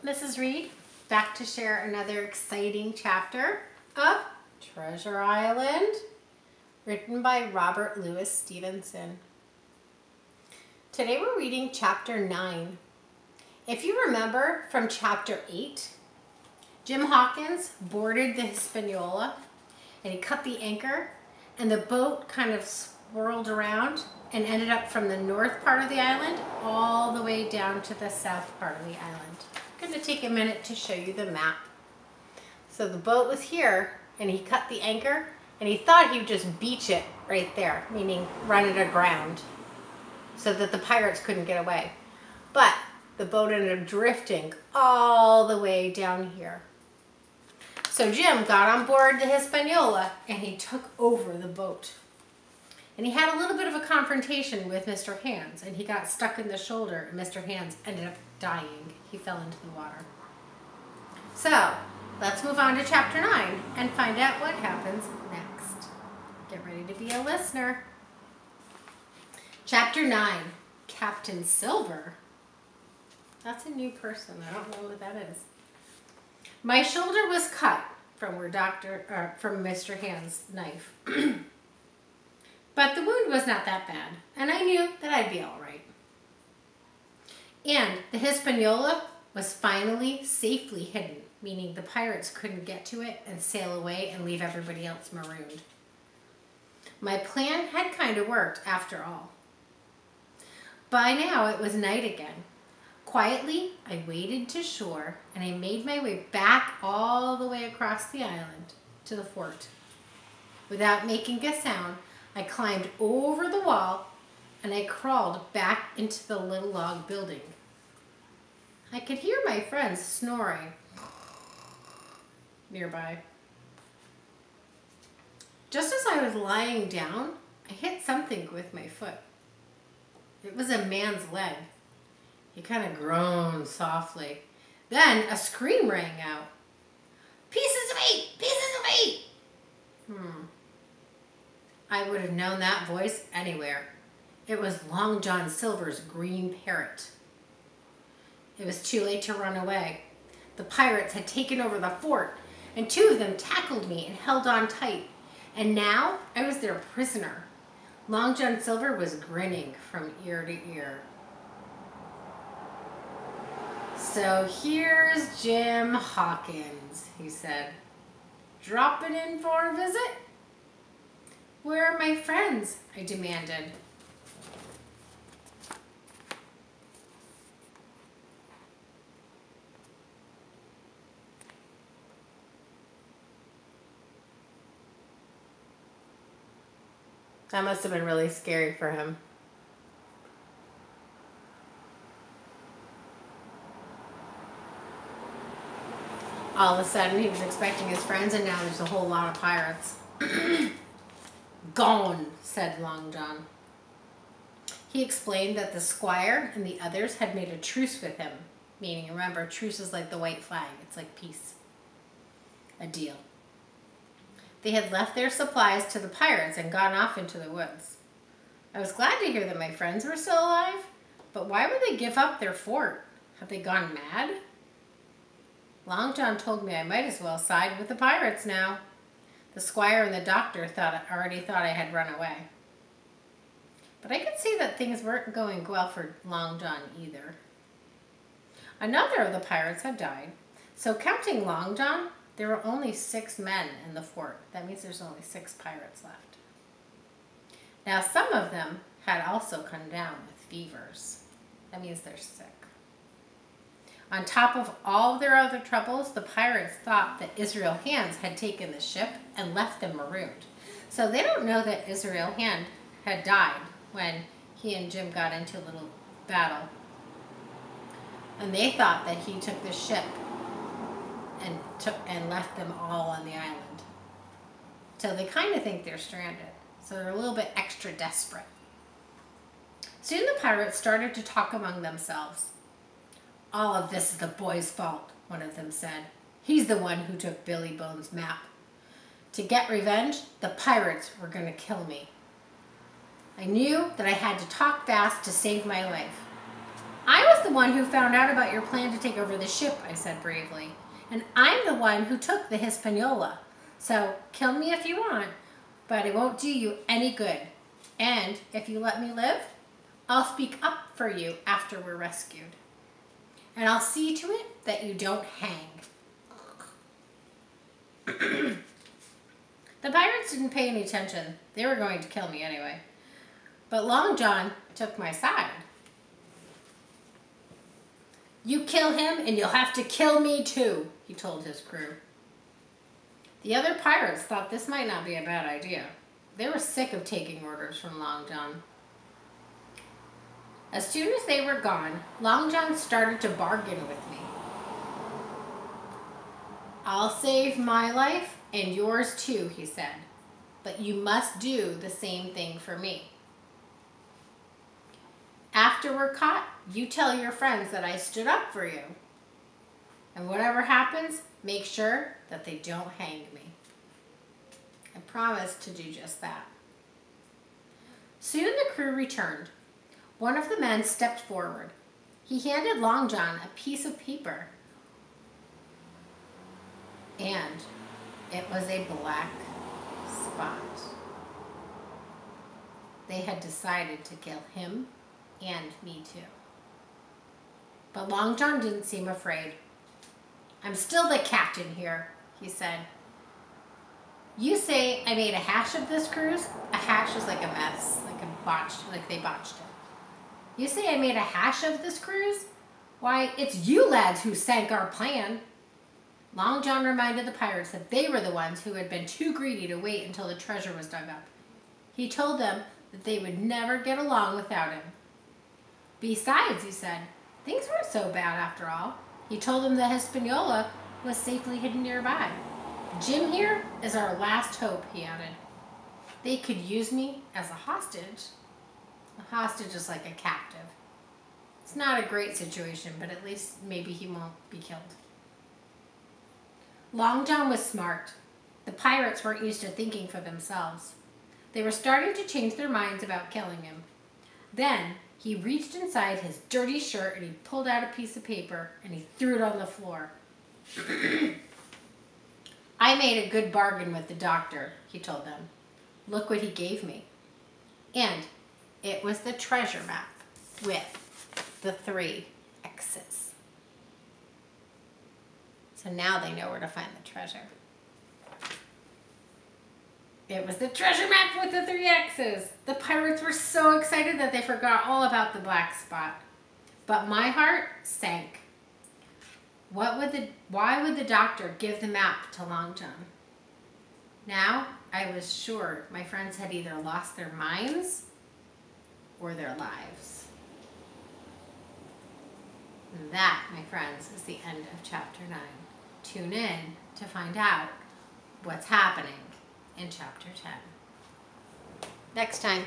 This is Reed, back to share another exciting chapter of Treasure Island, written by Robert Louis Stevenson. Today we're reading chapter 9. If you remember from chapter 8, Jim Hawkins boarded the Hispaniola and he cut the anchor and the boat kind of swirled around and ended up from the north part of the island all the way down to the south part of the island. I'm going to take a minute to show you the map. So the boat was here and he cut the anchor and he thought he would just beach it right there, meaning run it aground so that the pirates couldn't get away. But the boat ended up drifting all the way down here. So Jim got on board the Hispaniola and he took over the boat. And he had a little bit of a confrontation with Mr. Hands, and he got stuck in the shoulder, and Mr. Hands ended up dying. He fell into the water. So, let's move on to chapter 9 and find out what happens next. Get ready to be a listener. Chapter 9, Captain Silver. That's a new person. I don't know what that is. My shoulder was cut from Mr. Hands' knife. But the wound was not that bad, and I knew that I'd be all right. And the Hispaniola was finally safely hidden, meaning the pirates couldn't get to it and sail away and leave everybody else marooned. My plan had kind of worked after all. By now it was night again. Quietly, I waded to shore and I made my way back all the way across the island to the fort. Without making a sound, I climbed over the wall and I crawled back into the little log building. I could hear my friends snoring nearby. Just as I was lying down, I hit something with my foot. It was a man's leg. He kind of groaned softly. Then a scream rang out. "Pieces of meat! Pieces of meat!" I would have known that voice anywhere. It was Long John Silver's green parrot. It was too late to run away. The pirates had taken over the fort, and two of them tackled me and held on tight. And now I was their prisoner. Long John Silver was grinning from ear to ear. "So here's Jim Hawkins," he said. "Dropping in for a visit?" "Where are my friends?" I demanded. That must have been really scary for him. All of a sudden, he was expecting his friends, and now there's a whole lot of pirates. "Gone," said Long John. He explained that the squire and the others had made a truce with him. Meaning, remember, truce is like the white flag. It's like peace. A deal. They had left their supplies to the pirates and gone off into the woods. I was glad to hear that my friends were still alive, but why would they give up their fort? Have they gone mad? Long John told me I might as well side with the pirates now. The squire and the doctor already thought I had run away. But I could see that things weren't going well for Long John either. Another of the pirates had died, so counting Long John, there were only 6 men in the fort. That means there's only 6 pirates left. Now some of them had also come down with fevers. That means they're sick. On top of all their other troubles, the pirates thought that Israel Hands had taken the ship and left them marooned. So they don't know that Israel Hand had died when he and Jim got into a little battle. And they thought that he took the ship and left them all on the island. So they kind of think they're stranded. So they're a little bit extra desperate. Soon the pirates started to talk among themselves. "All of this is the boy's fault," one of them said. "He's the one who took Billy Bones' map. To get revenge, the pirates were going to kill me. I knew that I had to talk fast to save my life. I was was the one who found out about your plan to take over the ship, I said bravely. And I'm the one who took the Hispaniola. So kill me if you want, but it won't do you any good. And if you let me live, I'll speak up for you after we're rescued. And I'll see to it that you don't hang. The pirates didn't pay any attention. They were going to kill me anyway. But Long John took my side. You kill him and you'll have to kill me too, he told his crew. The other pirates thought this might not be a bad idea. They were sick of taking orders from Long John. As soon as they were gone, Long John started to bargain with me. I'll save my life and yours too, he said, but you must do the same thing for me. After we're caught, you tell your friends that I stood up for you. And whatever happens, make sure that they don't hang me. I promised to do just that. Soon the crew returned. One of the men stepped forward. He handed Long John a piece of paper. And it was a black spot. They had decided to kill him and me too. But Long John didn't seem afraid. I'm still the captain here, he said. You say I made a hash of this cruise? A hash is like a mess, like they botched it. You say I made a hash of this cruise? Why, it's you lads who sank our plan. Long John reminded the pirates that they were the ones who had been too greedy to wait until the treasure was dug up. He told them that they would never get along without him. Besides, he said, things weren't so bad after all. He told them the Hispaniola was safely hidden nearby. Jim here is our last hope, he added. They could use me as a hostage. A hostage is like a captive. It's not a great situation, but at least maybe he won't be killed. Long John was smart. The pirates weren't used to thinking for themselves. They were starting to change their minds about killing him. Then he reached inside his dirty shirt and he pulled out a piece of paper and he threw it on the floor. I made a good bargain with the doctor, he told them. Look what he gave me. And it was the treasure map with the 3 X's. So now they know where to find the treasure. It was the treasure map with the 3 X's. The pirates were so excited that they forgot all about the black spot. But my heart sank. Why would the doctor give the map to Long John? Now I was sure my friends had either lost their minds or their lives. And that, my friends, is the end of chapter 9. Tune in to find out what's happening in chapter 10. Next time.